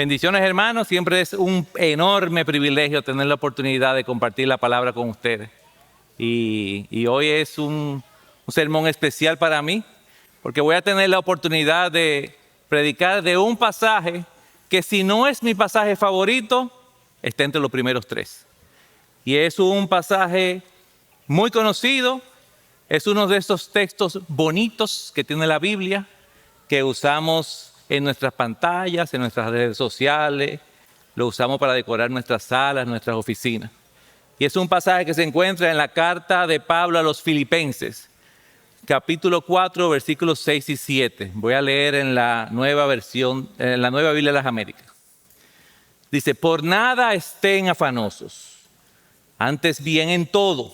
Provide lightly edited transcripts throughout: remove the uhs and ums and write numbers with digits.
Bendiciones, hermanos. Siempre es un enorme privilegio tener la oportunidad de compartir la palabra con ustedes. Y hoy es un sermón especial para mí, porque voy a tener la oportunidad de predicar de un pasaje que, si no es mi pasaje favorito, está entre los primeros tres. Y es un pasaje muy conocido, es uno de esos textos bonitos que tiene la Biblia, que usamos en nuestras pantallas, en nuestras redes sociales, lo usamos para decorar nuestras salas, nuestras oficinas. Y es un pasaje que se encuentra en la carta de Pablo a los Filipenses, capítulo 4, versículos 6 y 7. Voy a leer en la nueva versión, en la Nueva Biblia de las Américas. Dice: por nada estén afanosos, antes bien en todo,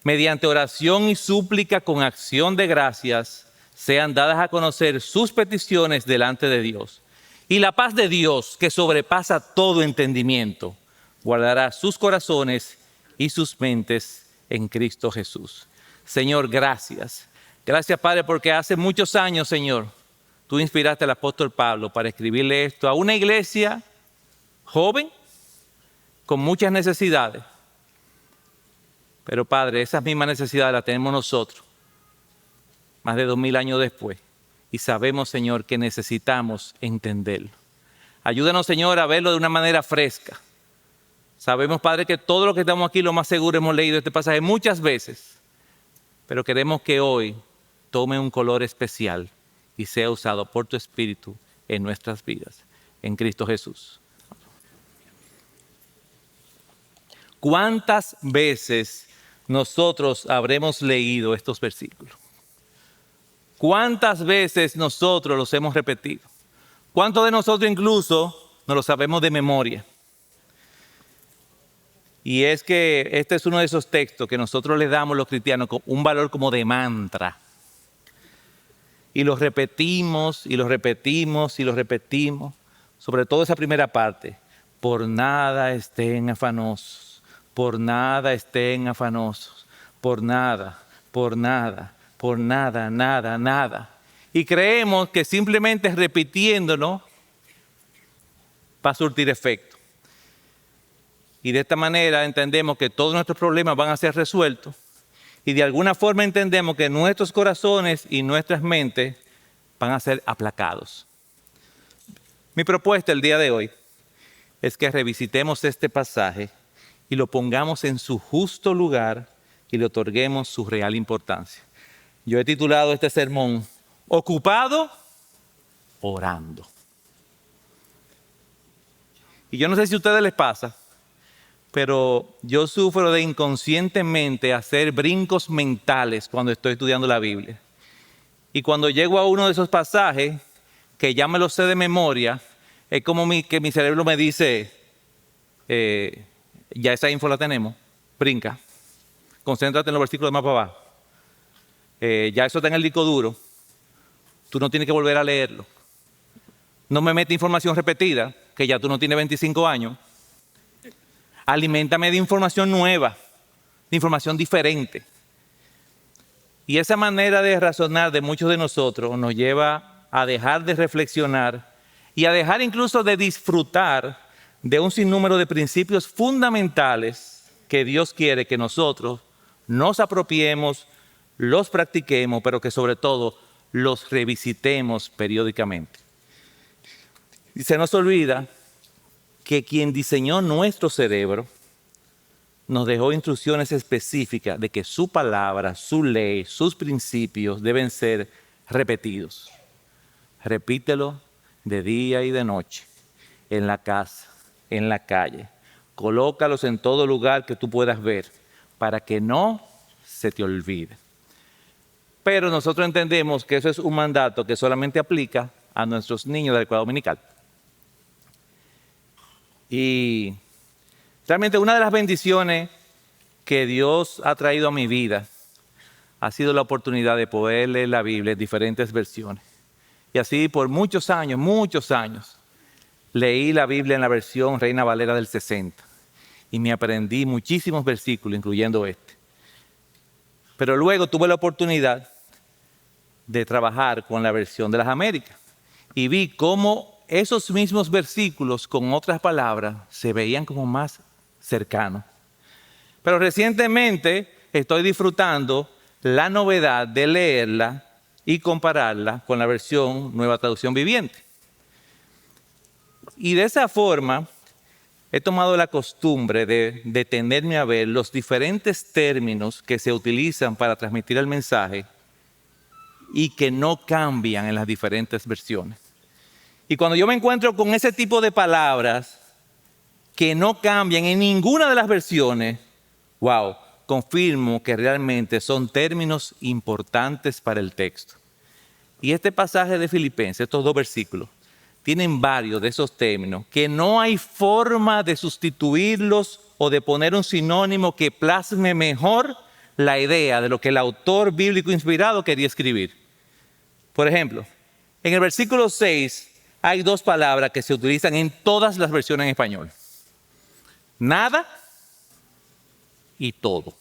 mediante oración y súplica con acción de gracias, sean dadas a conocer sus peticiones delante de Dios. Y la paz de Dios, que sobrepasa todo entendimiento, guardará sus corazones y sus mentes en Cristo Jesús. Señor, gracias. Gracias, Padre, porque hace muchos años, Señor, tú inspiraste al apóstol Pablo para escribirle esto a una iglesia joven, con muchas necesidades. Pero, Padre, esas mismas necesidades las tenemos nosotros, más de 2000 años después, y sabemos, Señor, que necesitamos entenderlo. Ayúdanos, Señor, a verlo de una manera fresca. Sabemos, Padre, que todo lo que estamos aquí, lo más seguro, hemos leído este pasaje muchas veces, pero queremos que hoy tome un color especial y sea usado por tu Espíritu en nuestras vidas, en Cristo Jesús. ¿Cuántas veces nosotros habremos leído estos versículos? ¿Cuántas veces nosotros los hemos repetido? ¿Cuántos de nosotros incluso nos lo sabemos de memoria? Y es que este es uno de esos textos que nosotros le damos los cristianos con un valor como de mantra. Y los repetimos, y los repetimos, y los repetimos. Sobre todo esa primera parte. Por nada estén afanosos, por nada estén afanosos, por nada, por nada. Por nada, nada, nada. Y creemos que simplemente repitiéndolo va a surtir efecto. Y de esta manera entendemos que todos nuestros problemas van a ser resueltos. Y de alguna forma entendemos que nuestros corazones y nuestras mentes van a ser aplacados. Mi propuesta el día de hoy es que revisitemos este pasaje y lo pongamos en su justo lugar y le otorguemos su real importancia. Yo he titulado este sermón, Ocupado orando. Y yo no sé si a ustedes les pasa, pero yo sufro de inconscientemente hacer brincos mentales cuando estoy estudiando la Biblia. Y cuando llego a uno de esos pasajes, que ya me lo sé de memoria, es como que mi cerebro me dice, ya esa info la tenemos, brinca, concéntrate en los versículos de más para abajo. Ya eso está en el disco duro, tú no tienes que volver a leerlo. No me mete información repetida, que ya tú no tienes 25 años. Aliméntame de información nueva, de información diferente. Y esa manera de razonar de muchos de nosotros nos lleva a dejar de reflexionar y a dejar incluso de disfrutar de un sinnúmero de principios fundamentales que Dios quiere que nosotros nos apropiemos, los practiquemos, pero que sobre todo los revisitemos periódicamente. Y se nos olvida que quien diseñó nuestro cerebro nos dejó instrucciones específicas de que su palabra, su ley, sus principios deben ser repetidos. Repítelo de día y de noche, en la casa, en la calle. Colócalos en todo lugar que tú puedas ver para que no se te olvide. Pero nosotros entendemos que eso es un mandato que solamente aplica a nuestros niños de la escuela dominical. Y realmente una de las bendiciones que Dios ha traído a mi vida ha sido la oportunidad de poder leer la Biblia en diferentes versiones. Y así por muchos años, leí la Biblia en la versión Reina Valera del 60. Y me aprendí muchísimos versículos, incluyendo este. Pero luego tuve la oportunidad de trabajar con la versión de las Américas y vi cómo esos mismos versículos con otras palabras se veían como más cercanos. Pero recientemente estoy disfrutando la novedad de leerla y compararla con la versión Nueva Traducción Viviente. Y de esa forma he tomado la costumbre de detenerme a ver los diferentes términos que se utilizan para transmitir el mensaje y que no cambian en las diferentes versiones. Y cuando yo me encuentro con ese tipo de palabras que no cambian en ninguna de las versiones, wow, confirmo que realmente son términos importantes para el texto. Y este pasaje de Filipenses, estos 2 versículos, tienen varios de esos términos que no hay forma de sustituirlos o de poner un sinónimo que plasme mejor la idea de lo que el autor bíblico inspirado quería escribir. Por ejemplo, en el versículo 6 hay 2 palabras que se utilizan en todas las versiones en español. Nada y todo.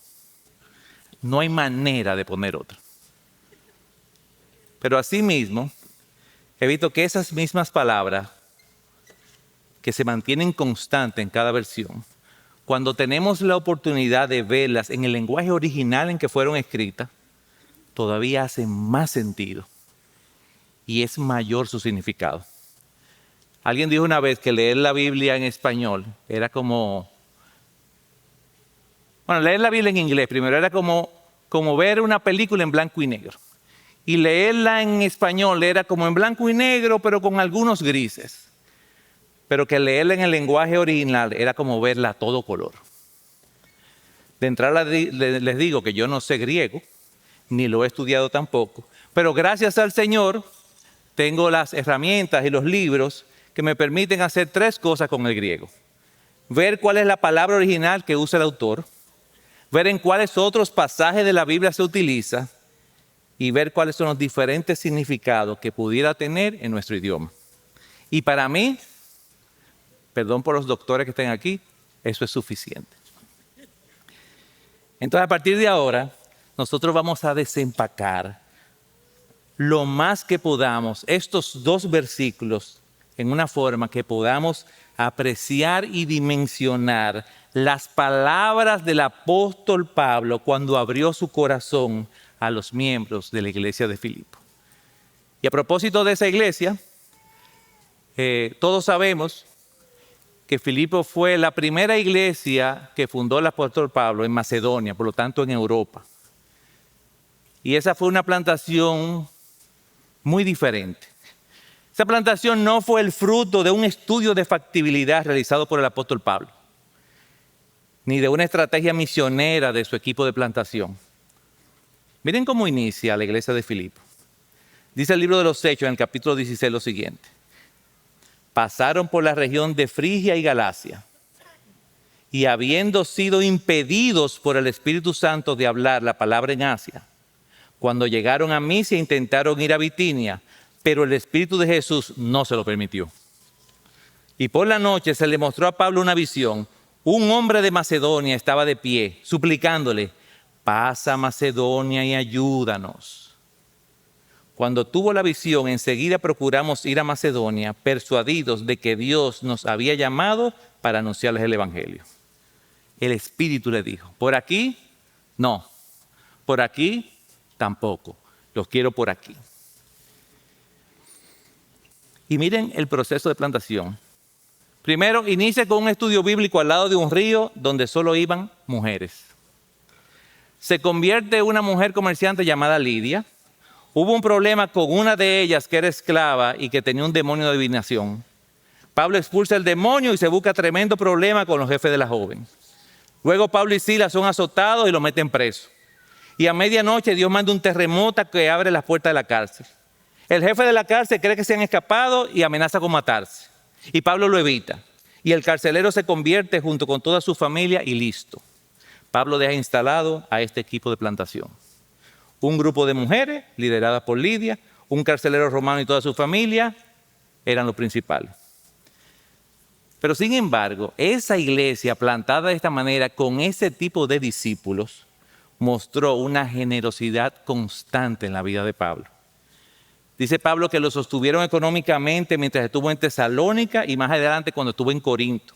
No hay manera de poner otra. Pero asimismo, he visto que esas mismas palabras que se mantienen constantes en cada versión, cuando tenemos la oportunidad de verlas en el lenguaje original en que fueron escritas, todavía hacen más sentido y es mayor su significado. Alguien dijo una vez que leer la Biblia en español era como... Bueno, leer la Biblia en inglés primero era como ver una película en blanco y negro. Y leerla en español era como en blanco y negro, pero con algunos grises. Pero que leerla en el lenguaje original era como verla a todo color. De entrada les digo que yo no sé griego, ni lo he estudiado tampoco, pero gracias al Señor tengo las herramientas y los libros que me permiten hacer 3 cosas con el griego. Ver cuál es la palabra original que usa el autor, ver en cuáles otros pasajes de la Biblia se utiliza y ver cuáles son los diferentes significados que pudiera tener en nuestro idioma. Y para mí, perdón por los doctores que estén aquí, eso es suficiente. Entonces, a partir de ahora, nosotros vamos a desempacar lo más que podamos estos 2 versículos en una forma que podamos apreciar y dimensionar las palabras del apóstol Pablo cuando abrió su corazón a los miembros de la iglesia de Filipo. Y a propósito de esa iglesia, todos sabemos que Filipo fue la primera iglesia que fundó el apóstol Pablo en Macedonia, por lo tanto en Europa. Y esa fue una plantación muy diferente. Esa plantación no fue el fruto de un estudio de factibilidad realizado por el apóstol Pablo, ni de una estrategia misionera de su equipo de plantación. Miren cómo inicia la iglesia de Filipo. Dice el libro de los Hechos en el capítulo 16 lo siguiente. Pasaron por la región de Frigia y Galacia y habiendo sido impedidos por el Espíritu Santo de hablar la palabra en Asia, cuando llegaron a Misia intentaron ir a Bitinia, pero el Espíritu de Jesús no se lo permitió. Y por la noche se le mostró a Pablo una visión. Un hombre de Macedonia estaba de pie, suplicándole, pasa a Macedonia y ayúdanos. Cuando tuvo la visión, enseguida procuramos ir a Macedonia, persuadidos de que Dios nos había llamado para anunciarles el Evangelio. El Espíritu le dijo, por aquí, no, por aquí, tampoco, los quiero por aquí. Y miren el proceso de plantación. Primero, inicia con un estudio bíblico al lado de un río donde solo iban mujeres. Se convierte en una mujer comerciante llamada Lidia. Hubo un problema con una de ellas que era esclava y que tenía un demonio de adivinación. Pablo expulsa el demonio y se busca tremendo problema con los jefes de la joven. Luego Pablo y Silas son azotados y los meten presos. Y a medianoche Dios manda un terremoto que abre las puertas de la cárcel. El jefe de la cárcel cree que se han escapado y amenaza con matarse. Y Pablo lo evita. Y el carcelero se convierte junto con toda su familia y listo. Pablo deja instalado a este equipo de plantación. Un grupo de mujeres lideradas por Lidia, un carcelero romano y toda su familia eran los principales. Pero sin embargo, esa iglesia plantada de esta manera con ese tipo de discípulos mostró una generosidad constante en la vida de Pablo. Dice Pablo que lo sostuvieron económicamente mientras estuvo en Tesalónica y más adelante cuando estuvo en Corinto.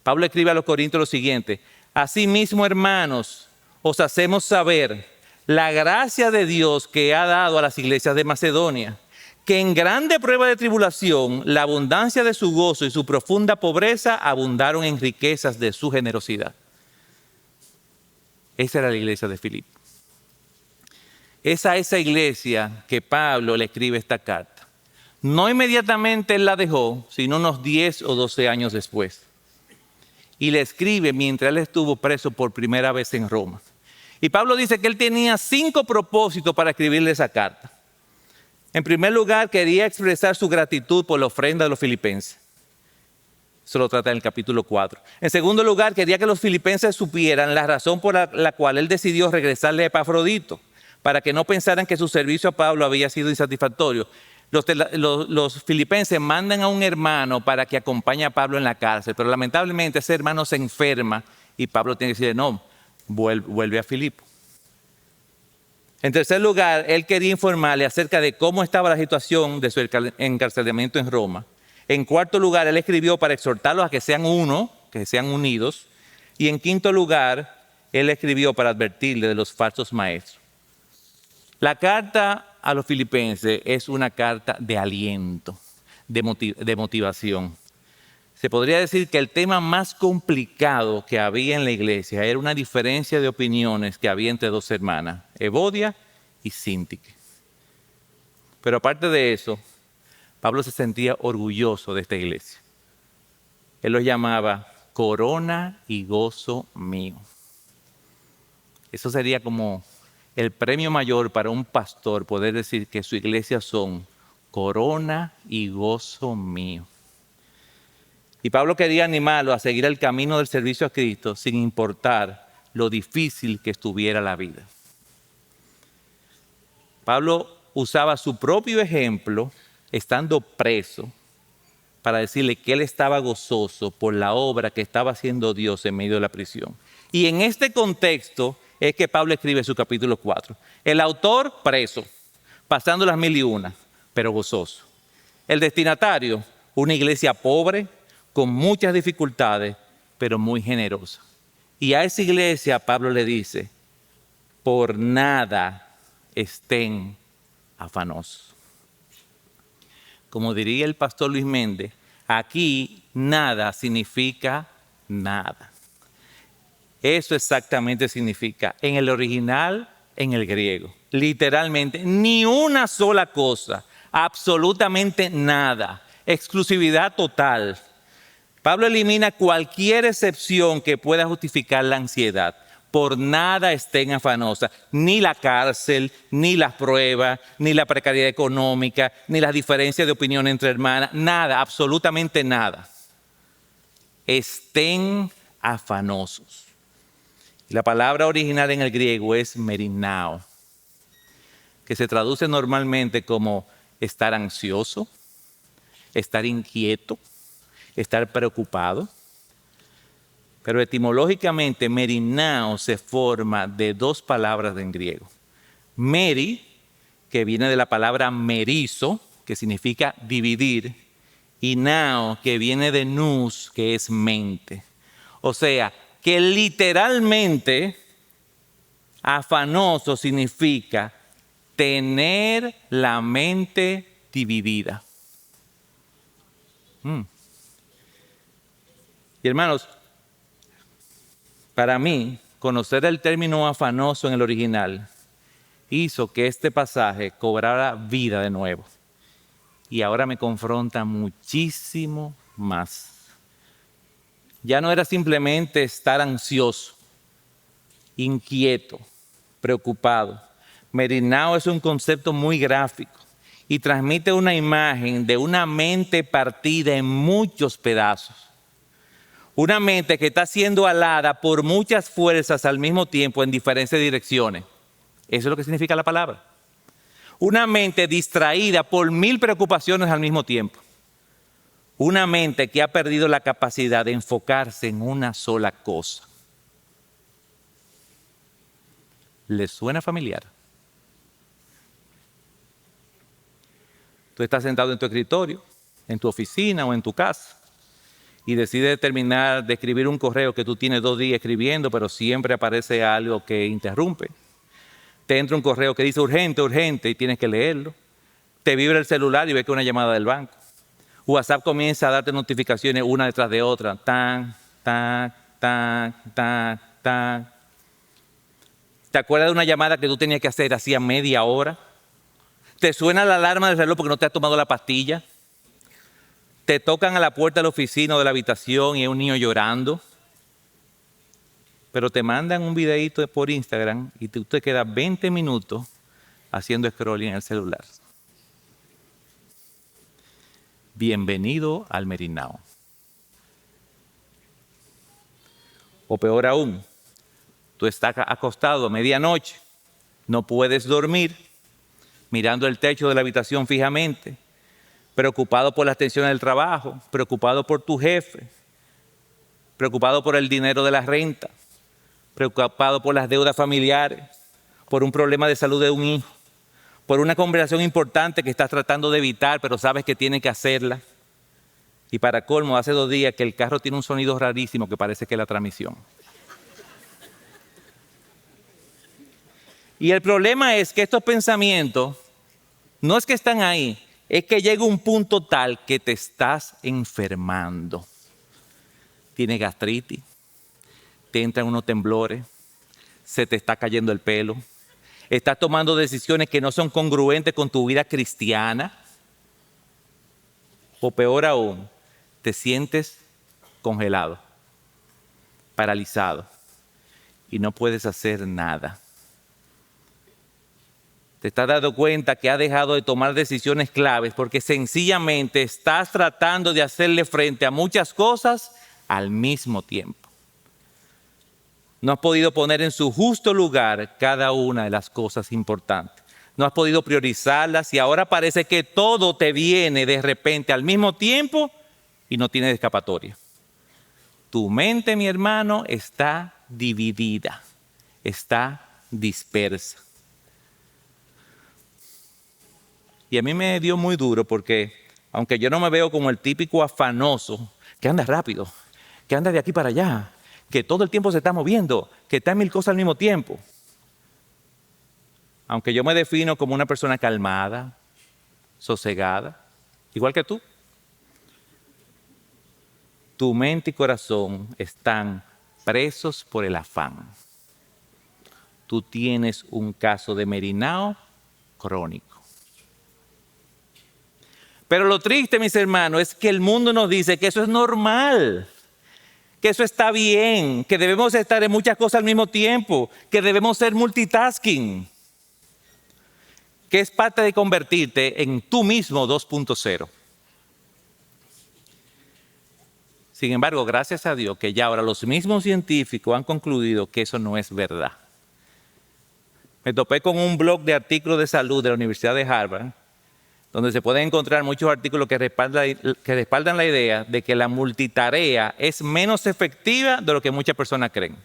Pablo escribe a los Corintios lo siguiente: asimismo, hermanos, os hacemos saber la gracia de Dios que ha dado a las iglesias de Macedonia, que en grande prueba de tribulación, la abundancia de su gozo y su profunda pobreza abundaron en riquezas de su generosidad. Esa era la iglesia de Filipo. Es a esa iglesia que Pablo le escribe esta carta. No inmediatamente él la dejó, sino unos 10 o 12 años después. Y le escribe mientras él estuvo preso por primera vez en Roma. Y Pablo dice que él tenía 5 propósitos para escribirle esa carta. En primer lugar, quería expresar su gratitud por la ofrenda de los filipenses. Eso lo trata en el capítulo 4. En segundo lugar, quería que los filipenses supieran la razón por la cual él decidió regresarle a Epafrodito, para que no pensaran que su servicio a Pablo había sido insatisfactorio. Los filipenses mandan a un hermano para que acompañe a Pablo en la cárcel, pero lamentablemente ese hermano se enferma y Pablo tiene que decirle, no, vuelve a Filipo. En tercer lugar, él quería informarle acerca de cómo estaba la situación de su encarcelamiento en Roma. En cuarto lugar, él escribió para exhortarlos a que sean uno, que sean unidos. Y en quinto lugar, él escribió para advertirle de los falsos maestros. La carta a los filipenses es una carta de aliento, de motivación. Se podría decir que el tema más complicado que había en la iglesia era una diferencia de opiniones que había entre dos hermanas, Evodia y Síntique. Pero aparte de eso, Pablo se sentía orgulloso de esta iglesia. Él los llamaba corona y gozo mío. Eso sería como el premio mayor para un pastor, poder decir que su iglesia son corona y gozo mío. Y Pablo quería animarlo a seguir el camino del servicio a Cristo sin importar lo difícil que estuviera la vida. Pablo usaba su propio ejemplo, estando preso, para decirle que él estaba gozoso por la obra que estaba haciendo Dios en medio de la prisión. Y en este contexto es que Pablo escribe su capítulo 4. El autor preso, pasando las 1001, pero gozoso. El destinatario, una iglesia pobre, con muchas dificultades, pero muy generosa. Y a esa iglesia Pablo le dice, por nada estén afanosos. Como diría el pastor Luis Méndez, aquí nada significa nada. Eso exactamente significa, en el original, en el griego, literalmente, ni una sola cosa, absolutamente nada, exclusividad total. Pablo elimina cualquier excepción que pueda justificar la ansiedad. Por nada estén afanosas, ni la cárcel, ni las pruebas, ni la precariedad económica, ni las diferencias de opinión entre hermanas, nada, absolutamente nada. Estén afanosos. La palabra original en el griego es merinao, que se traduce normalmente como estar ansioso, estar inquieto, estar preocupado. Pero etimológicamente, merinao se forma de 2 palabras en griego. Meri, que viene de la palabra merizo, que significa dividir, y nao, que viene de nous, que es mente. O sea, que literalmente afanoso significa tener la mente dividida. Y hermanos, para mí, conocer el término afanoso en el original hizo que este pasaje cobrara vida de nuevo. Y ahora me confronta muchísimo más. Ya no era simplemente estar ansioso, inquieto, preocupado. Merinao es un concepto muy gráfico y transmite una imagen de una mente partida en muchos pedazos. Una mente que está siendo alada por muchas fuerzas al mismo tiempo en diferentes direcciones. Eso es lo que significa la palabra. Una mente distraída por 1000 preocupaciones al mismo tiempo. Una mente que ha perdido la capacidad de enfocarse en una sola cosa. ¿Les suena familiar? Tú estás sentado en tu escritorio, en tu oficina o en tu casa y decides terminar de escribir un correo que tú tienes 2 días escribiendo, pero siempre aparece algo que interrumpe. Te entra un correo que dice urgente, urgente y tienes que leerlo. Te vibra el celular y ves que es una llamada del banco. WhatsApp comienza a darte notificaciones una detrás de otra. Tan, tan, tan, tan, tan. ¿Te acuerdas de una llamada que tú tenías que hacer hacía media hora? ¿Te suena la alarma del reloj porque no te has tomado la pastilla? ¿Te tocan a la puerta de la oficina o de la habitación y hay un niño llorando? Pero te mandan un videíto por Instagram y tú te quedas 20 minutos haciendo scrolling en el celular. Bienvenido al Merinao. O peor aún, tú estás acostado a medianoche, no puedes dormir, mirando el techo de la habitación fijamente, preocupado por las tensiones del trabajo, preocupado por tu jefe, preocupado por el dinero de la renta, preocupado por las deudas familiares, por un problema de salud de un hijo, por una conversación importante que estás tratando de evitar, pero sabes que tienes que hacerla. Y para colmo, hace 2 días que el carro tiene un sonido rarísimo que parece que es la transmisión. Y el problema es que estos pensamientos no es que están ahí, es que llega un punto tal que te estás enfermando. Tienes gastritis, te entran unos temblores, se te está cayendo el pelo, estás tomando decisiones que no son congruentes con tu vida cristiana, o peor aún, te sientes congelado, paralizado y no puedes hacer nada. Te estás dando cuenta que has dejado de tomar decisiones claves porque sencillamente estás tratando de hacerle frente a muchas cosas al mismo tiempo. No has podido poner en su justo lugar cada una de las cosas importantes. No has podido priorizarlas y ahora parece que todo te viene de repente al mismo tiempo y no tienes escapatoria. Tu mente, mi hermano, está dividida, está dispersa. Y a mí me dio muy duro porque, aunque yo no me veo como el típico afanoso, que anda rápido, que anda de aquí para allá, que todo el tiempo se está moviendo, que está en 1000 cosas al mismo tiempo. Aunque yo me defino como una persona calmada, sosegada, igual que tú. Tu mente y corazón están presos por el afán. Tú tienes un caso de Merinao crónico. Pero lo triste, mis hermanos, es que el mundo nos dice que eso es normal, que eso está bien, que debemos estar en muchas cosas al mismo tiempo, que debemos ser multitasking, que es parte de convertirte en tú mismo 2.0. Sin embargo, gracias a Dios que ya ahora los mismos científicos han concluido que eso no es verdad. Me topé con un blog de artículos de salud de la Universidad de Harvard, donde se pueden encontrar muchos artículos que respaldan la idea de que la multitarea es menos efectiva de lo que muchas personas creen.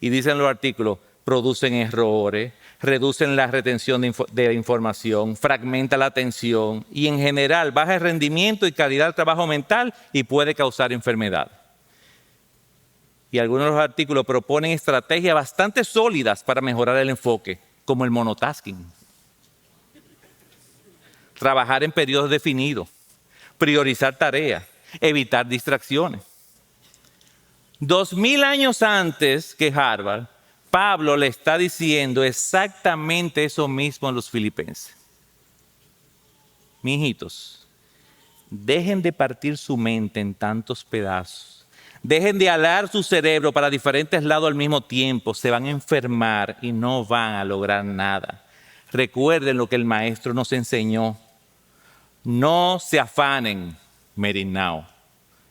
Y dicen los artículos, producen errores, reducen la retención de información, fragmenta la atención y en general baja el rendimiento y calidad del trabajo mental y puede causar enfermedad. Y algunos de los artículos proponen estrategias bastante sólidas para mejorar el enfoque, como el monotasking. Trabajar en periodos definidos, priorizar tareas, evitar distracciones. 2000 años antes que Harvard, Pablo le está diciendo exactamente eso mismo a los filipenses. Mijitos, dejen de partir su mente en tantos pedazos. Dejen de alar su cerebro para diferentes lados al mismo tiempo. Se van a enfermar y no van a lograr nada. Recuerden lo que el maestro nos enseñó. No se afanen, Merinao,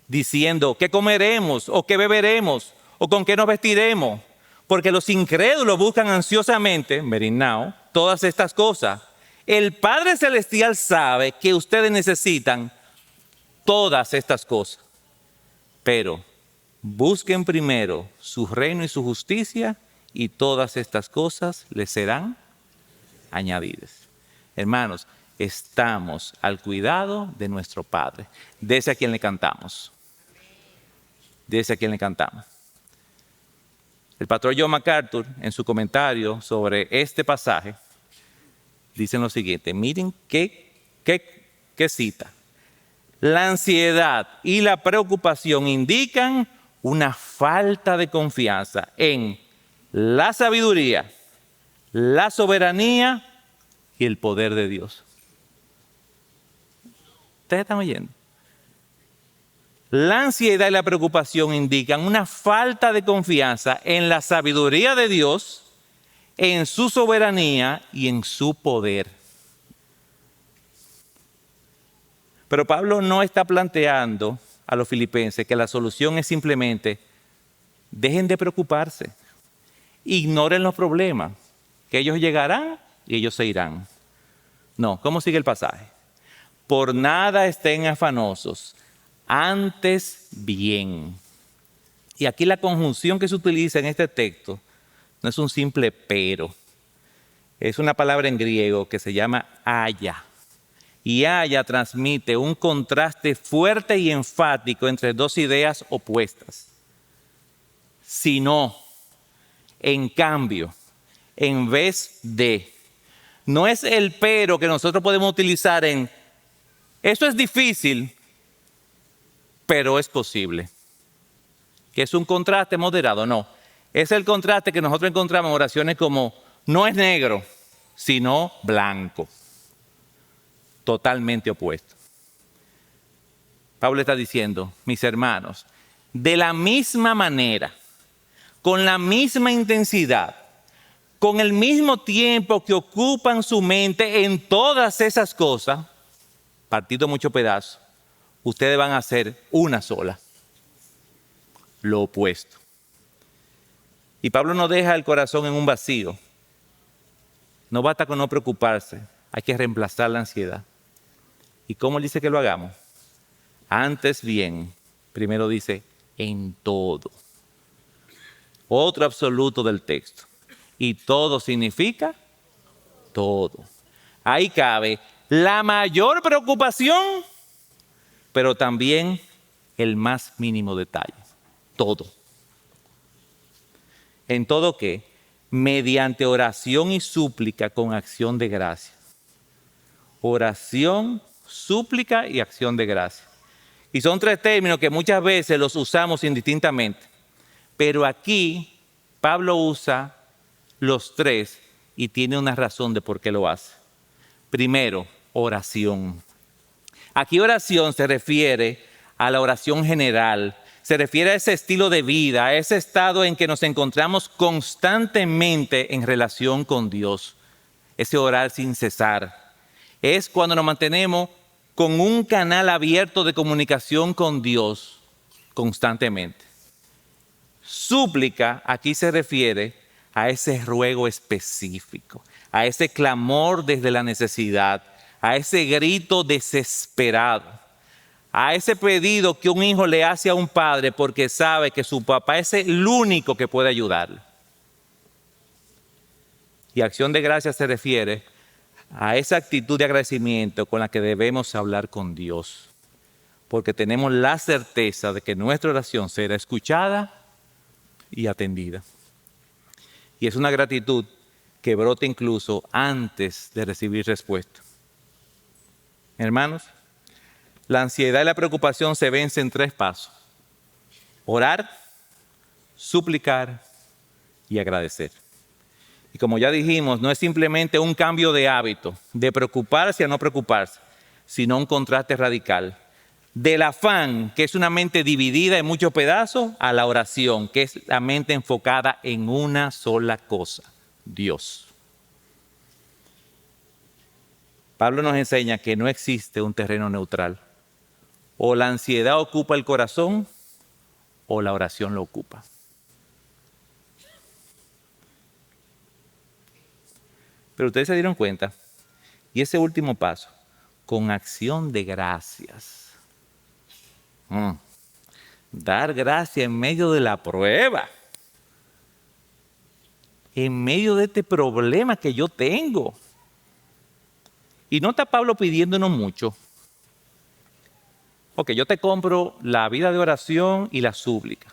diciendo qué comeremos o qué beberemos o con qué nos vestiremos, porque los incrédulos buscan ansiosamente, Merinao, todas estas cosas. El Padre Celestial sabe que ustedes necesitan todas estas cosas, pero busquen primero su reino y su justicia y todas estas cosas les serán añadidas. Hermanos, estamos al cuidado de nuestro Padre, de ese a quien le cantamos. De ese a quien le cantamos. El pastor John MacArthur, en su comentario sobre este pasaje, dice lo siguiente. Miren qué cita. La ansiedad y la preocupación indican una falta de confianza en la sabiduría, la soberanía y el poder de Dios. ¿Ustedes están oyendo? La ansiedad y la preocupación indican una falta de confianza en la sabiduría de Dios, en su soberanía y en su poder. Pero Pablo no está planteando a los filipenses que la solución es simplemente dejen de preocuparse, ignoren los problemas, que ellos llegarán y ellos se irán. No, ¿cómo sigue el pasaje? Por nada estén afanosos, antes bien. Y aquí la conjunción que se utiliza en este texto no es un simple pero. Es una palabra en griego que se llama aya. Y aya transmite un contraste fuerte y enfático entre dos ideas opuestas. Si no, en cambio, en vez de. No es el pero que nosotros podemos utilizar en eso es difícil, pero es posible. Que es un contraste moderado, no. Es el contraste que nosotros encontramos en oraciones como no es negro, sino blanco. Totalmente opuesto. Pablo está diciendo, mis hermanos, de la misma manera, con la misma intensidad, con el mismo tiempo que ocupan su mente en todas esas cosas, partido mucho pedazo, ustedes van a hacer una sola, lo opuesto. Y Pablo no deja el corazón en un vacío. No basta con no preocuparse, hay que reemplazar la ansiedad. ¿Y cómo dice que lo hagamos? Antes bien, primero dice, en todo. Otro absoluto del texto. Y todo significa todo. Ahí cabe la mayor preocupación, pero también el más mínimo detalle. Todo. ¿En todo qué? Mediante oración y súplica con acción de gracia. Oración, súplica y acción de gracia. Y son tres términos que muchas veces los usamos indistintamente. Pero aquí Pablo usa los tres y tiene una razón de por qué lo hace. Primero, oración. Aquí oración se refiere a la oración general. Se refiere a ese estilo de vida, a ese estado en que nos encontramos constantemente en relación con Dios. Ese orar sin cesar. Es cuando nos mantenemos con un canal abierto de comunicación con Dios constantemente. Súplica aquí se refiere a ese ruego específico, a ese clamor desde la necesidad, a ese grito desesperado, a ese pedido que un hijo le hace a un padre porque sabe que su papá es el único que puede ayudarle. Y acción de gracias se refiere a esa actitud de agradecimiento con la que debemos hablar con Dios, porque tenemos la certeza de que nuestra oración será escuchada y atendida. Y es una gratitud que brota incluso antes de recibir respuesta. Hermanos, la ansiedad y la preocupación se vencen en tres pasos: orar, suplicar y agradecer. Y como ya dijimos, no es simplemente un cambio de hábito, de preocuparse a no preocuparse, sino un contraste radical. Del afán, que es una mente dividida en muchos pedazos, a la oración, que es la mente enfocada en una sola cosa: Dios. Pablo nos enseña que no existe un terreno neutral. O la ansiedad ocupa el corazón, o la oración lo ocupa. Pero ustedes se dieron cuenta, y ese último paso, con acción de gracias. Dar gracias en medio de la prueba, en medio de este problema que yo tengo. Y no está Pablo pidiéndonos mucho. Ok, yo te compro la vida de oración y la súplica.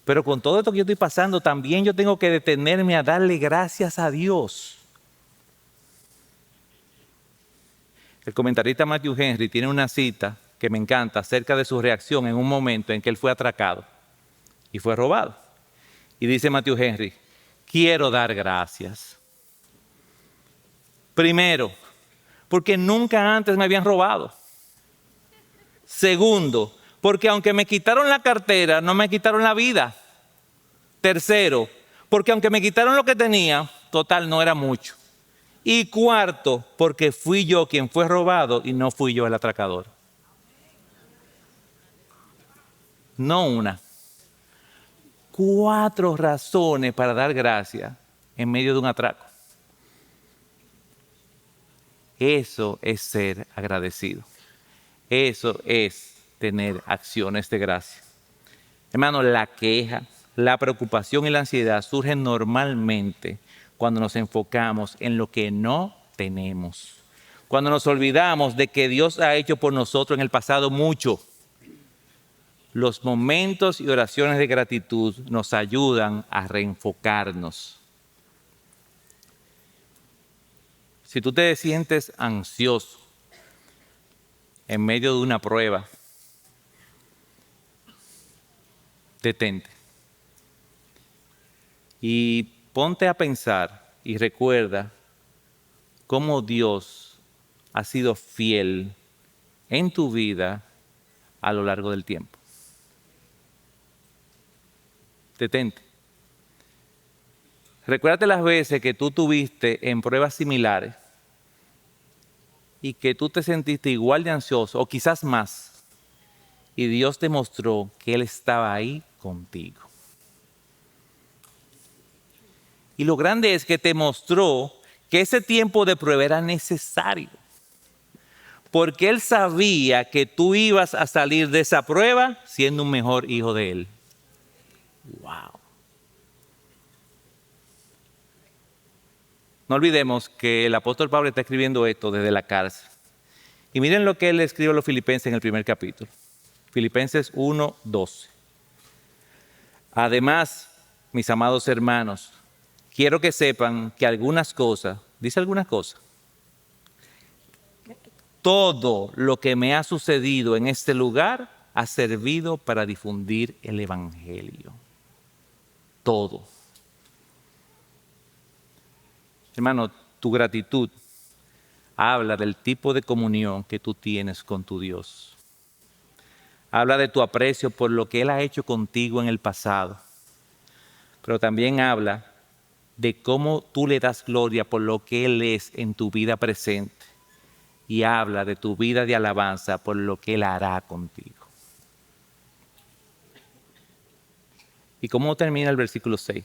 Pero con todo esto que yo estoy pasando, también yo tengo que detenerme a darle gracias a Dios. El comentarista Matthew Henry tiene una cita que me encanta acerca de su reacción en un momento en que él fue atracado y fue robado. Y dice Matthew Henry, quiero dar gracias. Primero, porque nunca antes me habían robado. Segundo, porque aunque me quitaron la cartera, no me quitaron la vida. Tercero, porque aunque me quitaron lo que tenía, total no era mucho. Y cuarto, porque fui yo quien fue robado y no fui yo el atracador. No una. 4 razones para dar gracias en medio de un atraco. Eso es ser agradecido. Eso es tener acciones de gracia. Hermano, la queja, la preocupación y la ansiedad surgen normalmente cuando nos enfocamos en lo que no tenemos. Cuando nos olvidamos de que Dios ha hecho por nosotros en el pasado mucho. Los momentos y oraciones de gratitud nos ayudan a reenfocarnos. Si tú te sientes ansioso en medio de una prueba, detente. Y ponte a pensar y recuerda cómo Dios ha sido fiel en tu vida a lo largo del tiempo. Detente. Recuérdate las veces que tú tuviste en pruebas similares y que tú te sentiste igual de ansioso o quizás más. Y Dios te mostró que Él estaba ahí contigo. Y lo grande es que te mostró que ese tiempo de prueba era necesario. Porque Él sabía que tú ibas a salir de esa prueba siendo un mejor hijo de Él. ¡Wow! No olvidemos que el apóstol Pablo está escribiendo esto desde la cárcel. Y miren lo que él escribe a los filipenses en el primer capítulo. Filipenses 1:12. Además, mis amados hermanos, quiero que sepan que algunas cosas, dice algunas cosas, todo lo que me ha sucedido en este lugar ha servido para difundir el evangelio. Todo. Hermano, tu gratitud habla del tipo de comunión que tú tienes con tu Dios. Habla de tu aprecio por lo que Él ha hecho contigo en el pasado. Pero también habla de cómo tú le das gloria por lo que Él es en tu vida presente. Y habla de tu vida de alabanza por lo que Él hará contigo. ¿Y cómo termina el versículo 6?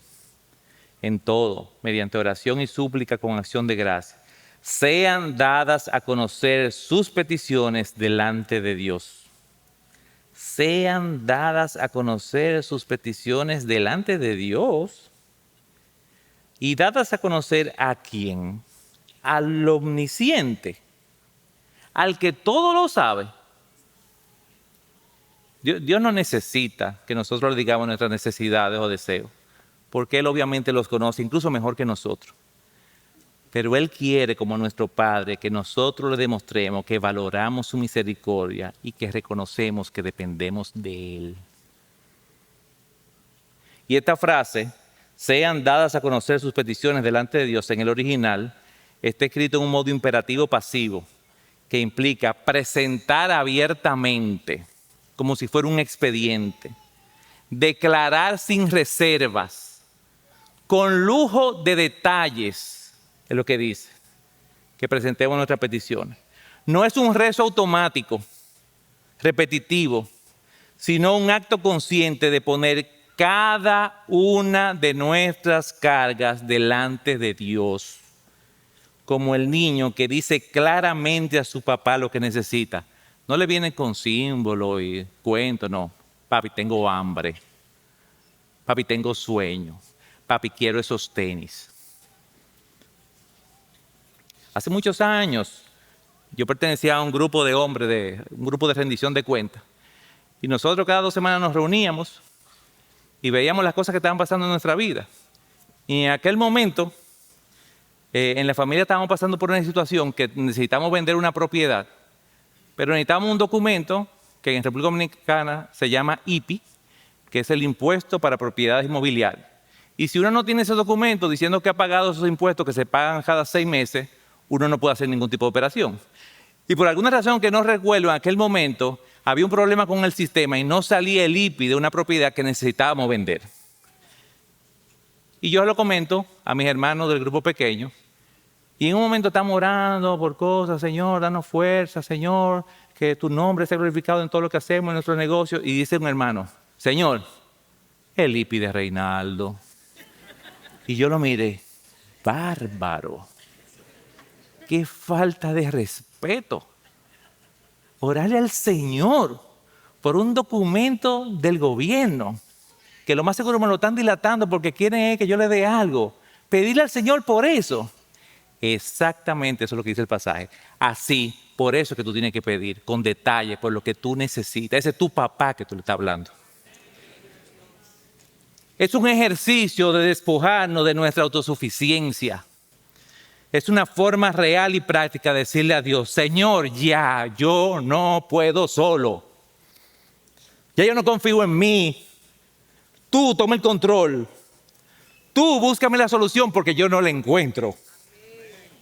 En todo, mediante oración y súplica con acción de gracia, sean dadas a conocer sus peticiones delante de Dios. Sean dadas a conocer sus peticiones delante de Dios. ¿Y dadas a conocer a quién? Al omnisciente, al que todo lo sabe. Dios no necesita que nosotros le digamos nuestras necesidades o deseos, porque Él obviamente los conoce incluso mejor que nosotros. Pero Él quiere, como nuestro Padre, que nosotros le demostremos que valoramos su misericordia y que reconocemos que dependemos de Él. Y esta frase, sean dadas a conocer sus peticiones delante de Dios, en el original, está escrito en un modo imperativo pasivo, que implica presentar abiertamente, como si fuera un expediente, declarar sin reservas, con lujo de detalles, es lo que dice, que presentemos nuestras peticiones. No es un rezo automático, repetitivo, sino un acto consciente de poner cada una de nuestras cargas delante de Dios. Como el niño que dice claramente a su papá lo que necesita. No le viene con símbolos y cuentos, no. Papi, tengo hambre. Papi, tengo sueño. Papi, quiero esos tenis. Hace muchos años, yo pertenecía a un grupo de hombres, un grupo de rendición de cuentas. Y nosotros cada 2 semanas nos reuníamos y veíamos las cosas que estaban pasando en nuestra vida. Y en aquel momento, en la familia estábamos pasando por una situación que necesitamos vender una propiedad, pero necesitamos un documento que en República Dominicana se llama IPI, que es el impuesto para propiedades inmobiliarias. Y si uno no tiene ese documento diciendo que ha pagado esos impuestos que se pagan cada 6 meses, uno no puede hacer ningún tipo de operación. Y por alguna razón que no recuerdo, en aquel momento había un problema con el sistema y no salía el IPI de una propiedad que necesitábamos vender. Y yo lo comento a mis hermanos del grupo pequeño. Y en un momento estamos orando por cosas, Señor, danos fuerza, Señor, que tu nombre sea glorificado en todo lo que hacemos en nuestros negocios. Y dice un hermano, Señor, el IPI de Reinaldo. Y yo lo miré, bárbaro. Qué falta de respeto. Orarle al Señor por un documento del gobierno, que lo más seguro me lo están dilatando porque quieren que yo le dé algo. Pedirle al Señor por eso. Exactamente eso es lo que dice el pasaje. Así, por eso que tú tienes que pedir, con detalle, por lo que tú necesitas. Ese es tu papá que tú le estás hablando. Es un ejercicio de despojarnos de nuestra autosuficiencia. Es una forma real y práctica de decirle a Dios, Señor, ya, yo no puedo solo. Ya yo no confío en mí. Tú toma el control. Tú búscame la solución porque yo no la encuentro.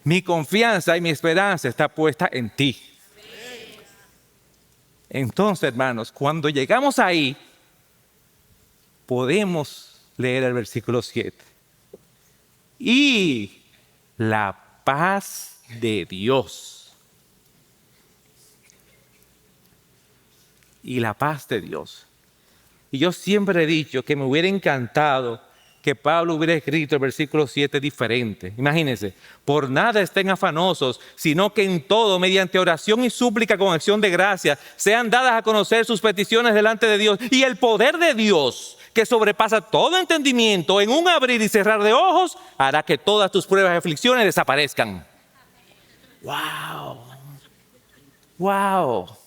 Mi confianza y mi esperanza está puesta en ti. Entonces, hermanos, cuando llegamos ahí, podemos leer el versículo 7. Y la paz de Dios. Y la paz de Dios. Y yo siempre he dicho que me hubiera encantado que Pablo hubiera escrito el versículo 7 diferente. Imagínense, por nada estén afanosos, sino que en todo, mediante oración y súplica con acción de gracia, sean dadas a conocer sus peticiones delante de Dios. Y el poder de Dios, que sobrepasa todo entendimiento, en un abrir y cerrar de ojos, hará que todas tus pruebas y aflicciones desaparezcan. ¡Wow! ¡Wow!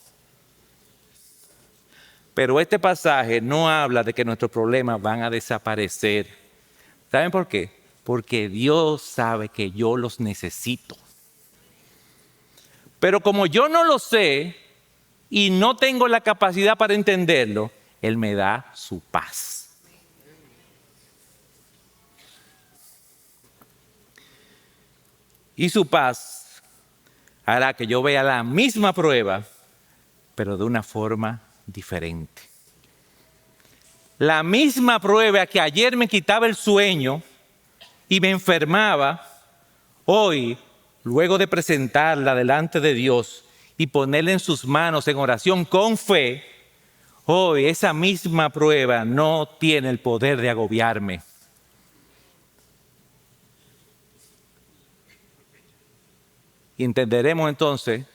Pero este pasaje no habla de que nuestros problemas van a desaparecer. ¿Saben por qué? Porque Dios sabe que yo los necesito. Pero como yo no lo sé y no tengo la capacidad para entenderlo, Él me da su paz. Y su paz hará que yo vea la misma prueba, pero de una forma diferente. La misma prueba que ayer me quitaba el sueño y me enfermaba, hoy, luego de presentarla delante de Dios y ponerla en sus manos en oración con fe, hoy esa misma prueba no tiene el poder de agobiarme. Y entenderemos entonces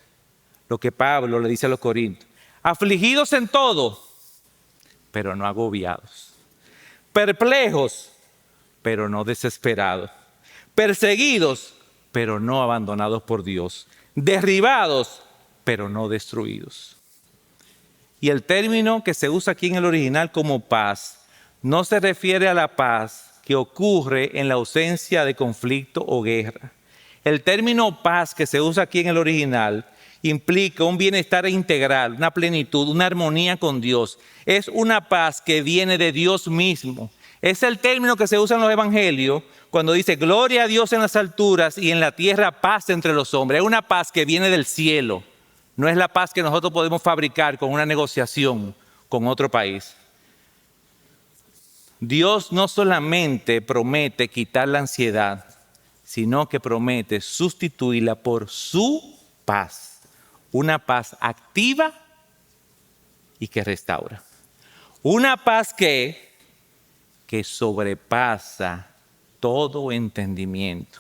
lo que Pablo le dice a los corintios. Afligidos en todo, pero no agobiados. Perplejos, pero no desesperados. Perseguidos, pero no abandonados por Dios. Derribados, pero no destruidos. Y el término que se usa aquí en el original como paz, no se refiere a la paz que ocurre en la ausencia de conflicto o guerra. El término paz que se usa aquí en el original implica un bienestar integral, una plenitud, una armonía con Dios. Es una paz que viene de Dios mismo. Es el término que se usa en los evangelios cuando dice gloria a Dios en las alturas y en la tierra paz entre los hombres. Es una paz que viene del cielo. No es la paz que nosotros podemos fabricar con una negociación con otro país. Dios no solamente promete quitar la ansiedad, sino que promete sustituirla por su paz. Una paz activa y que restaura. Una paz que sobrepasa todo entendimiento.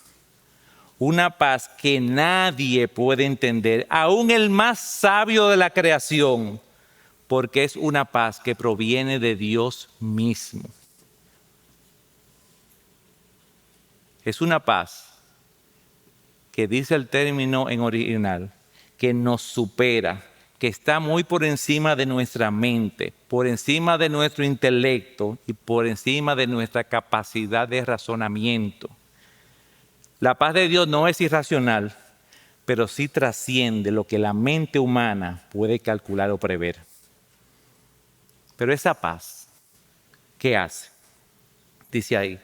Una paz que nadie puede entender, aún el más sabio de la creación, porque es una paz que proviene de Dios mismo. Es una paz que dice el término en original, que nos supera, que está muy por encima de nuestra mente, por encima de nuestro intelecto y por encima de nuestra capacidad de razonamiento. La paz de Dios no es irracional, pero sí trasciende lo que la mente humana puede calcular o prever. Pero esa paz, ¿qué hace? Dice ahí,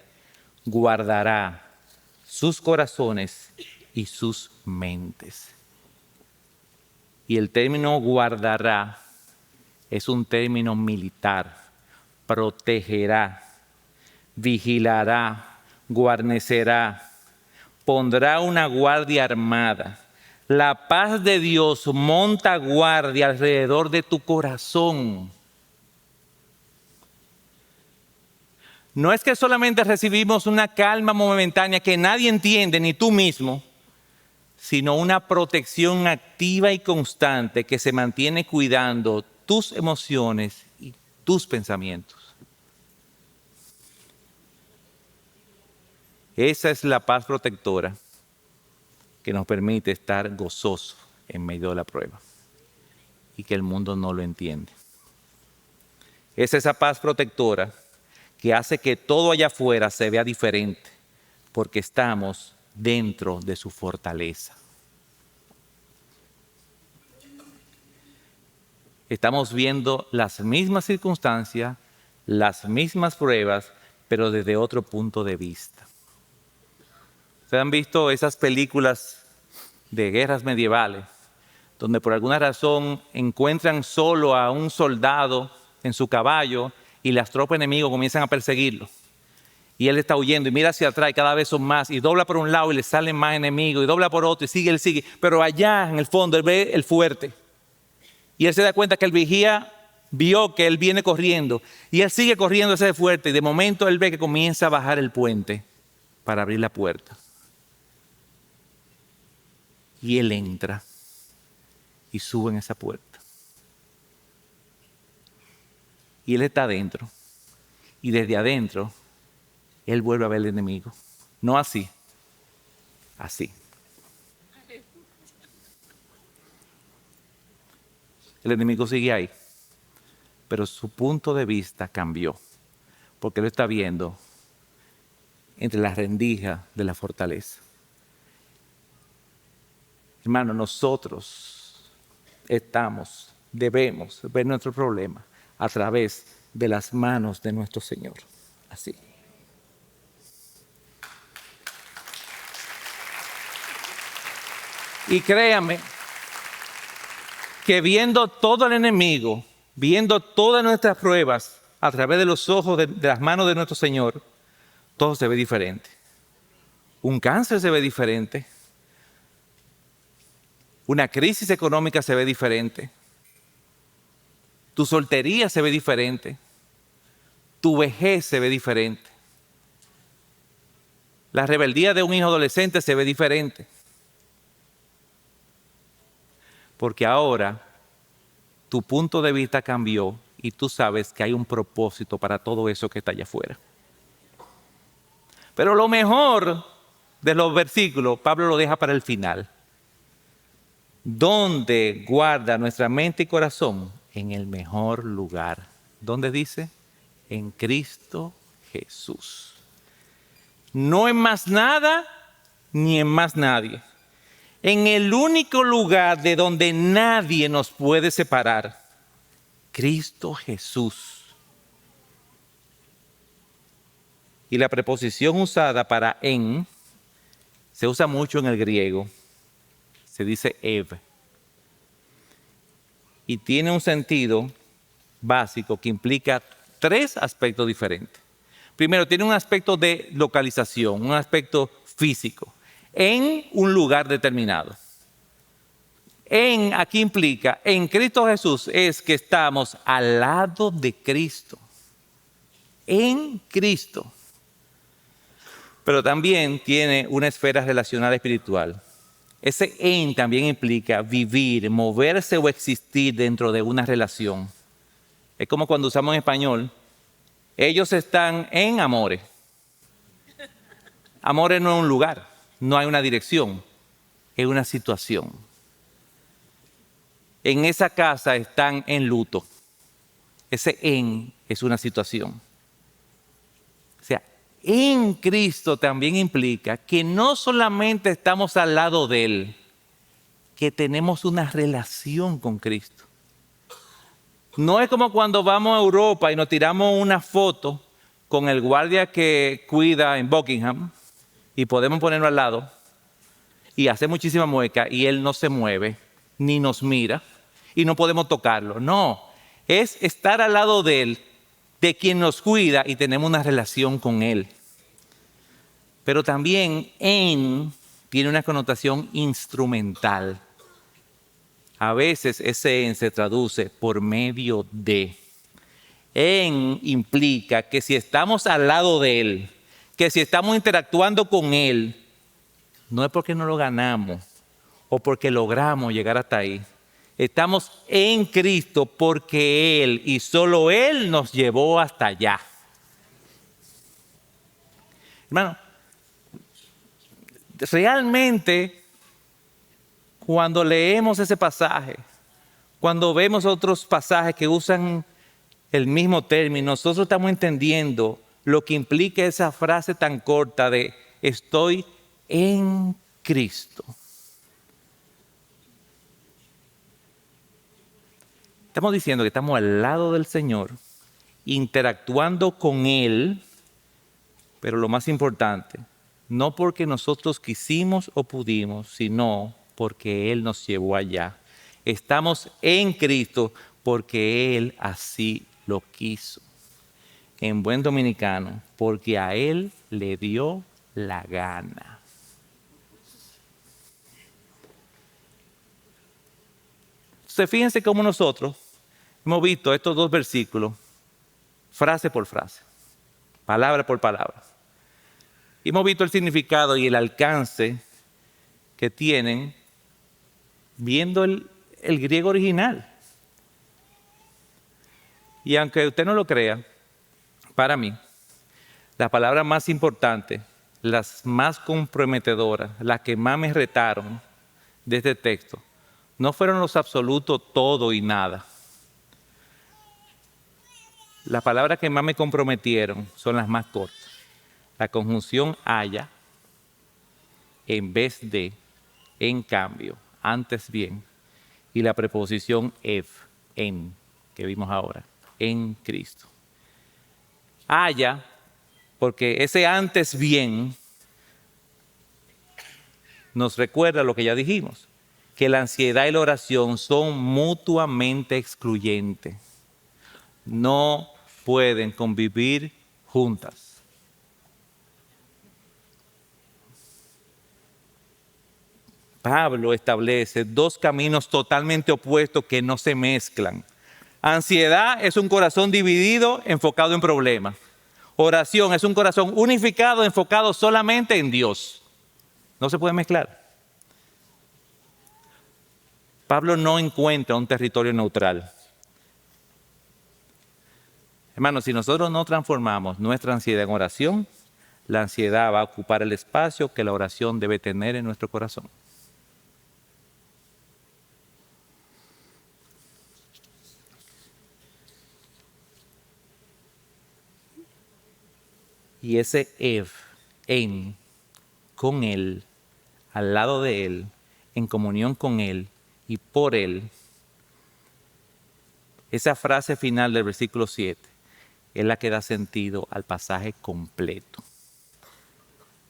guardará sus corazones y sus mentes. Y el término guardará es un término militar. Protegerá, vigilará, guarnecerá, pondrá una guardia armada. La paz de Dios monta guardia alrededor de tu corazón. No es que solamente recibimos una calma momentánea que nadie entiende, ni tú mismo, sino una protección activa y constante que se mantiene cuidando tus emociones y tus pensamientos. Esa es la paz protectora que nos permite estar gozosos en medio de la prueba y que el mundo no lo entiende. Es esa paz protectora que hace que todo allá afuera se vea diferente porque estamos dentro de su fortaleza. Estamos viendo las mismas circunstancias, las mismas pruebas, pero desde otro punto de vista. ¿Ustedes han visto esas películas de guerras medievales, donde por alguna razón encuentran solo a un soldado en su caballo y las tropas enemigas comienzan a perseguirlo? Y él está huyendo y mira hacia atrás y cada vez son más, y dobla por un lado y le salen más enemigos, y dobla por otro y él sigue. Pero allá en el fondo él ve el fuerte. Y él se da cuenta que el vigía vio que él viene corriendo. Y él sigue corriendo ese fuerte. Y de momento él ve que comienza a bajar el puente para abrir la puerta. Y él entra y sube en esa puerta. Y él está adentro. Y desde adentro, él vuelve a ver al enemigo. No así, así. El enemigo sigue ahí, pero su punto de vista cambió, porque lo está viendo entre las rendijas de la fortaleza. Hermano, nosotros debemos ver nuestro problema a través de las manos de nuestro Señor. Así. Y créame que viendo todo el enemigo, viendo todas nuestras pruebas a través de los ojos de las manos de nuestro Señor, todo se ve diferente. Un cáncer se ve diferente. Una crisis económica se ve diferente. Tu soltería se ve diferente. Tu vejez se ve diferente. La rebeldía de un hijo adolescente se ve diferente. Porque ahora tu punto de vista cambió y tú sabes que hay un propósito para todo eso que está allá afuera. Pero lo mejor de los versículos, Pablo lo deja para el final. ¿Dónde guarda nuestra mente y corazón? En el mejor lugar. ¿Dónde dice? En Cristo Jesús. No en más nada ni en más nadie. En el único lugar de donde nadie nos puede separar, Cristo Jesús. Y la preposición usada para en se usa mucho en el griego. Se dice ev. Y tiene un sentido básico que implica tres aspectos diferentes. Primero, tiene un aspecto de localización, un aspecto físico, en un lugar determinado. En aquí implica, en Cristo Jesús, es que estamos al lado de Cristo. En Cristo. Pero también tiene una esfera relacional espiritual. Ese en también implica vivir, moverse o existir dentro de una relación. Es como cuando usamos en español, ellos están en Amores. Amores no es un lugar, no hay una dirección, es una situación. en esa casa están en luto. Ese en es una situación. O sea, en Cristo también implica que no solamente estamos al lado de Él, que tenemos una relación con Cristo. No es como cuando vamos a Europa y nos tiramos una foto con el guardia que cuida en Buckingham y podemos ponerlo al lado y hacer muchísima mueca y él no se mueve ni nos mira y no podemos tocarlo. No, es estar al lado de él, de quien nos cuida y tenemos una relación con él. Pero también en tiene una connotación instrumental. A veces ese en se traduce por medio de. En implica que si estamos al lado de Él, que si estamos interactuando con Él, no es porque no lo ganamos o porque logramos llegar hasta ahí. Estamos en Cristo porque Él y solo Él nos llevó hasta allá. Hermano, realmente cuando leemos ese pasaje, cuando vemos otros pasajes que usan el mismo término, nosotros estamos entendiendo lo que implica esa frase tan corta de estoy en Cristo. Estamos diciendo que estamos al lado del Señor, interactuando con Él, pero lo más importante, no porque nosotros quisimos o pudimos, sino porque Él nos llevó allá. Estamos en Cristo porque Él así lo quiso. En buen dominicano, porque a Él le dio la gana. Entonces, fíjense cómo nosotros hemos visto estos dos versículos, frase por frase, palabra por palabra. Y hemos visto el significado y el alcance que tienen viendo el griego original. Y aunque usted no lo crea, para mí, las palabras más importantes, las más comprometedoras, las que más me retaron de este texto, no fueron los absolutos todo y nada. Las palabras que más me comprometieron son las más cortas. La conjunción haya, en vez de, en cambio, antes bien, y la preposición en, que vimos ahora, en Cristo. Haya, porque ese antes bien nos recuerda lo que ya dijimos, que la ansiedad y la oración son mutuamente excluyentes. No pueden convivir juntas. Pablo establece dos caminos totalmente opuestos que no se mezclan. Ansiedad es un corazón dividido, enfocado en problemas. Oración es un corazón unificado, enfocado solamente en Dios. No se puede mezclar. Pablo no encuentra un territorio neutral. Hermanos, si nosotros no transformamos nuestra ansiedad en oración, la ansiedad va a ocupar el espacio que la oración debe tener en nuestro corazón. Y ese en, con Él, al lado de Él, en comunión con Él y por Él, esa frase final del versículo 7 es la que da sentido al pasaje completo.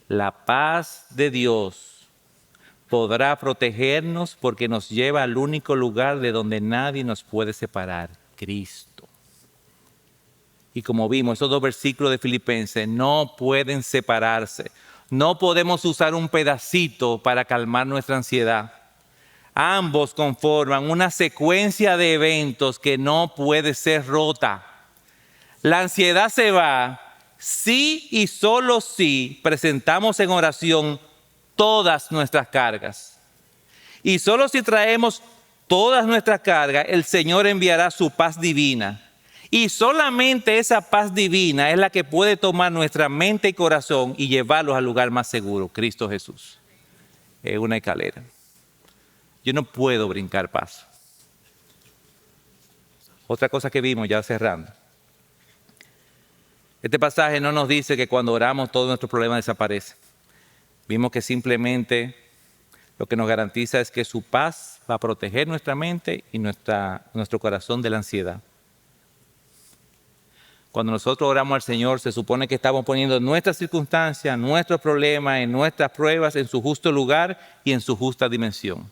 La paz de Dios podrá protegernos porque nos lleva al único lugar de donde nadie nos puede separar, Cristo. Y como vimos, esos dos versículos de Filipenses no pueden separarse. No podemos usar un pedacito para calmar nuestra ansiedad. Ambos conforman una secuencia de eventos que no puede ser rota. La ansiedad se va si y solo si presentamos en oración todas nuestras cargas. Y solo si traemos todas nuestras cargas, el Señor enviará su paz divina. Y solamente esa paz divina es la que puede tomar nuestra mente y corazón y llevarlos al lugar más seguro, Cristo Jesús. Es una escalera. Yo no puedo brincar paso. Otra cosa que vimos ya cerrando. Este pasaje no nos dice que cuando oramos todos nuestros problemas desaparecen. Vimos que simplemente lo que nos garantiza es que su paz va a proteger nuestra mente y nuestro corazón de la ansiedad. Cuando nosotros oramos al Señor, se supone que estamos poniendo nuestras circunstancias, nuestros problemas, en nuestras pruebas, en su justo lugar y en su justa dimensión.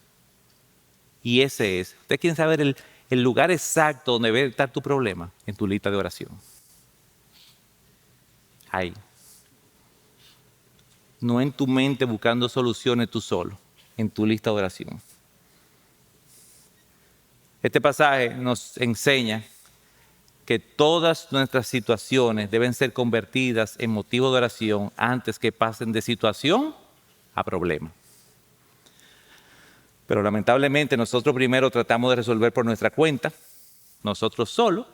Y ese es. ¿Usted quiere saber el lugar exacto donde debe estar tu problema? En tu lista de oración. Ahí. No en tu mente buscando soluciones tú solo, en tu lista de oración. Este pasaje nos enseña que todas nuestras situaciones deben ser convertidas en motivo de oración antes que pasen de situación a problema. Pero lamentablemente nosotros primero tratamos de resolver por nuestra cuenta, nosotros solos,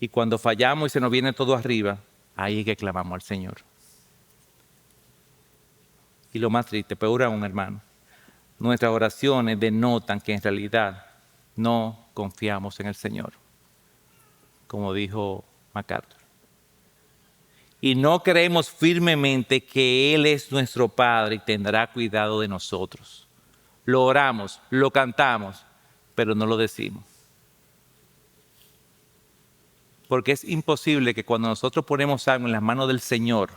y cuando fallamos y se nos viene todo arriba, ahí es que clamamos al Señor. Y lo más triste, peor aún, hermano, nuestras oraciones denotan que en realidad no confiamos en el Señor, como dijo MacArthur. Y no creemos firmemente que Él es nuestro Padre y tendrá cuidado de nosotros. Lo oramos, lo cantamos, pero no lo decimos. Porque es imposible que cuando nosotros ponemos algo en las manos del Señor,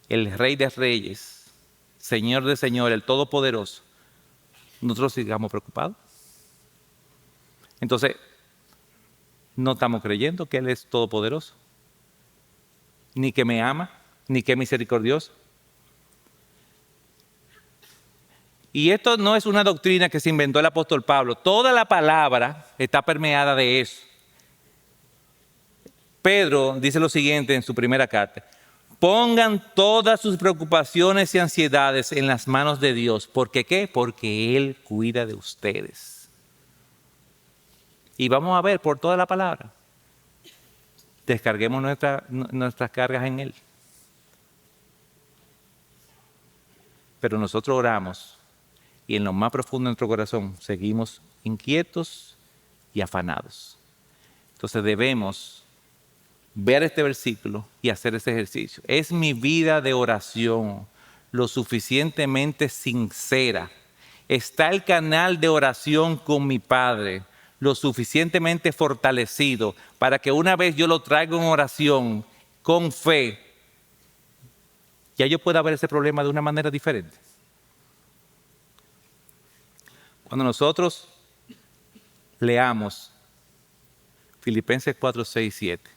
el Rey de Reyes, Señor de Señores, el Todopoderoso, nosotros sigamos preocupados. Entonces, no estamos creyendo que Él es todopoderoso, ni que me ama, ni que es misericordioso. Y esto no es una doctrina que se inventó el apóstol Pablo. Toda la palabra está permeada de eso. Pedro dice lo siguiente en su primera carta: pongan todas sus preocupaciones y ansiedades en las manos de Dios. ¿Por qué qué? Porque Él cuida de ustedes. Y vamos a ver por toda la palabra. Descarguemos nuestras cargas en Él. Pero nosotros oramos y en lo más profundo de nuestro corazón seguimos inquietos y afanados. Entonces debemos ver este versículo y hacer ese ejercicio. ¿Es mi vida de oración lo suficientemente sincera? ¿Está el canal de oración con mi Padre lo suficientemente fortalecido para que una vez yo lo traiga en oración con fe, ya yo pueda ver ese problema de una manera diferente? Cuando nosotros leamos Filipenses 4, 6, 7,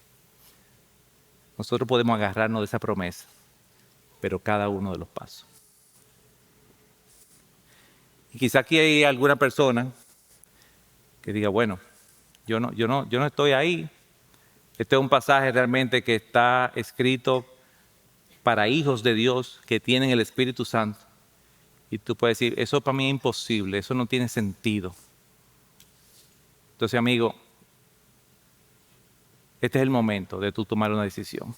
nosotros podemos agarrarnos de esa promesa, pero cada uno de los pasos. Y quizá aquí hay alguna persona que diga, bueno, yo no estoy ahí. Este es un pasaje realmente que está escrito para hijos de Dios que tienen el Espíritu Santo. Y tú puedes decir, eso para mí es imposible, eso no tiene sentido. Entonces, amigo, este es el momento de tú tomar una decisión.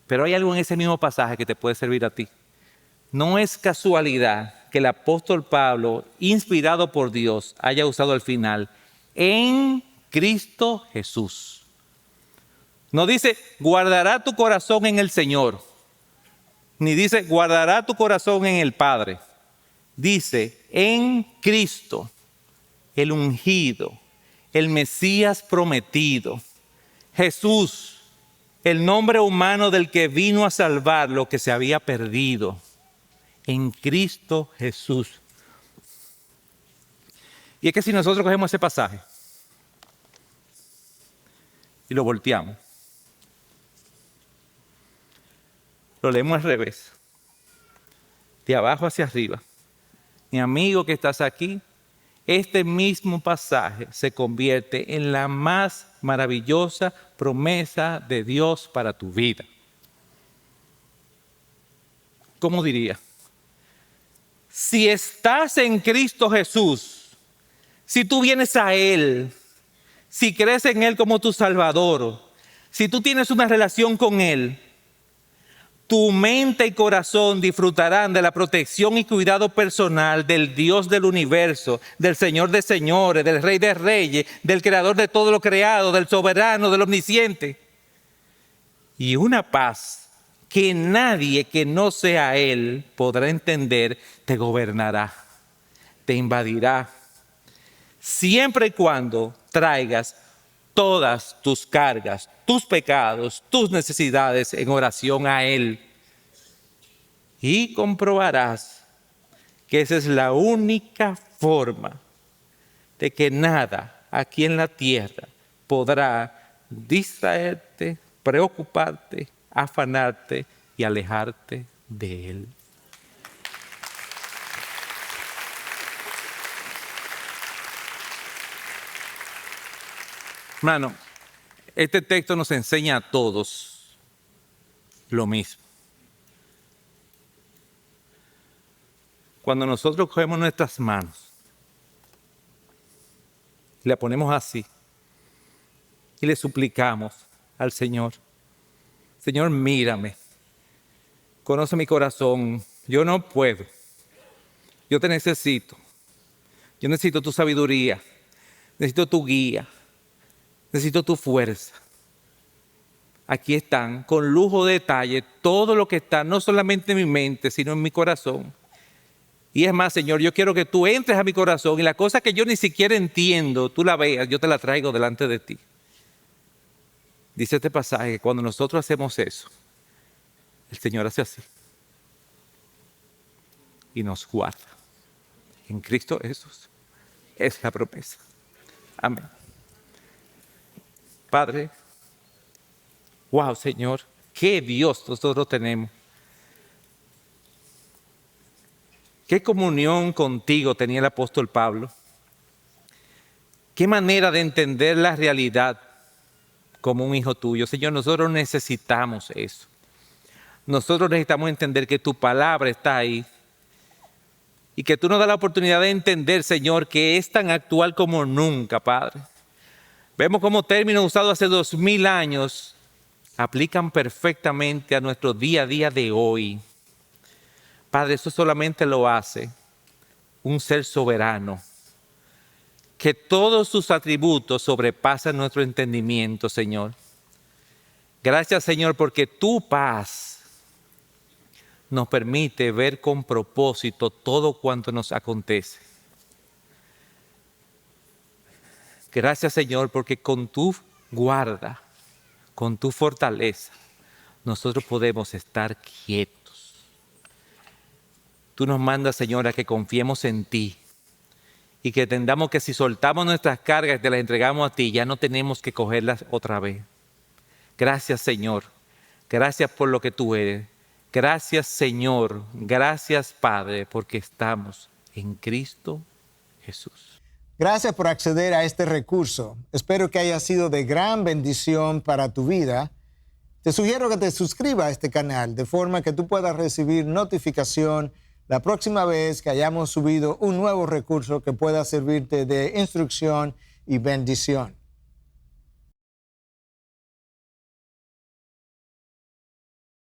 Pero hay algo en ese mismo pasaje que te puede servir a ti. No es casualidad que el apóstol Pablo, inspirado por Dios, haya usado al final en Cristo Jesús. No dice, guardará tu corazón en el Señor. Ni dice, guardará tu corazón en el Padre. Dice, en Cristo, el ungido, el Mesías prometido, Jesús, el nombre humano del que vino a salvar lo que se había perdido. En Cristo Jesús. Y es que si nosotros cogemos ese pasaje y lo volteamos, lo leemos al revés, de abajo hacia arriba, mi amigo que estás aquí, este mismo pasaje se convierte en la más maravillosa promesa de Dios para tu vida. ¿Cómo diría? Si estás en Cristo Jesús, si tú vienes a Él, si crees en Él como tu Salvador, si tú tienes una relación con Él, Tu mente y corazón disfrutarán de la protección y cuidado personal del Dios del universo, del Señor de señores, del Rey de reyes, del Creador de todo lo creado, del soberano, del omnisciente. Y una paz que nadie que no sea Él podrá entender, te gobernará, te invadirá, siempre y cuando traigas todas tus cargas, tus pecados, tus necesidades en oración a Él. Y comprobarás que esa es la única forma de que nada aquí en la tierra podrá distraerte, preocuparte, afanarte y alejarte de Él. Hermano, este texto nos enseña a todos lo mismo. Cuando nosotros cogemos nuestras manos, le ponemos así y le suplicamos al Señor, Señor, mírame, conoce mi corazón, yo no puedo, yo te necesito, yo necesito tu sabiduría, necesito tu guía, necesito tu fuerza. Aquí están, con lujo de detalle, todo lo que está, no solamente en mi mente, sino en mi corazón. Y es más, Señor, yo quiero que tú entres a mi corazón y la cosa que yo ni siquiera entiendo, tú la veas, yo te la traigo delante de ti. Dice este pasaje que cuando nosotros hacemos eso, el Señor hace así y nos guarda. En Cristo Jesús es la promesa. Amén. Padre, wow, Señor, qué Dios nosotros tenemos. ¿Qué comunión contigo tenía el apóstol Pablo? ¿Qué manera de entender la realidad como un hijo tuyo? Señor, nosotros necesitamos eso. Nosotros necesitamos entender que tu palabra está ahí y que tú nos das la oportunidad de entender, Señor, que es tan actual como nunca, Padre. Vemos cómo términos usados hace 2000 años aplican perfectamente a nuestro día a día de hoy. Padre, eso solamente lo hace un ser soberano, que todos sus atributos sobrepasan nuestro entendimiento, Señor. Gracias, Señor, porque tu paz nos permite ver con propósito todo cuanto nos acontece. Gracias, Señor, porque con tu guarda, con tu fortaleza, nosotros podemos estar quietos. Tú nos mandas, Señor, a que confiemos en ti y que entendamos que si soltamos nuestras cargas y te las entregamos a ti, ya no tenemos que cogerlas otra vez. Gracias, Señor. Gracias por lo que tú eres. Gracias, Señor. Gracias, Padre, porque estamos en Cristo Jesús. Gracias por acceder a este recurso. Espero que haya sido de gran bendición para tu vida. Te sugiero que te suscribas a este canal de forma que tú puedas recibir notificación la próxima vez que hayamos subido un nuevo recurso que pueda servirte de instrucción y bendición.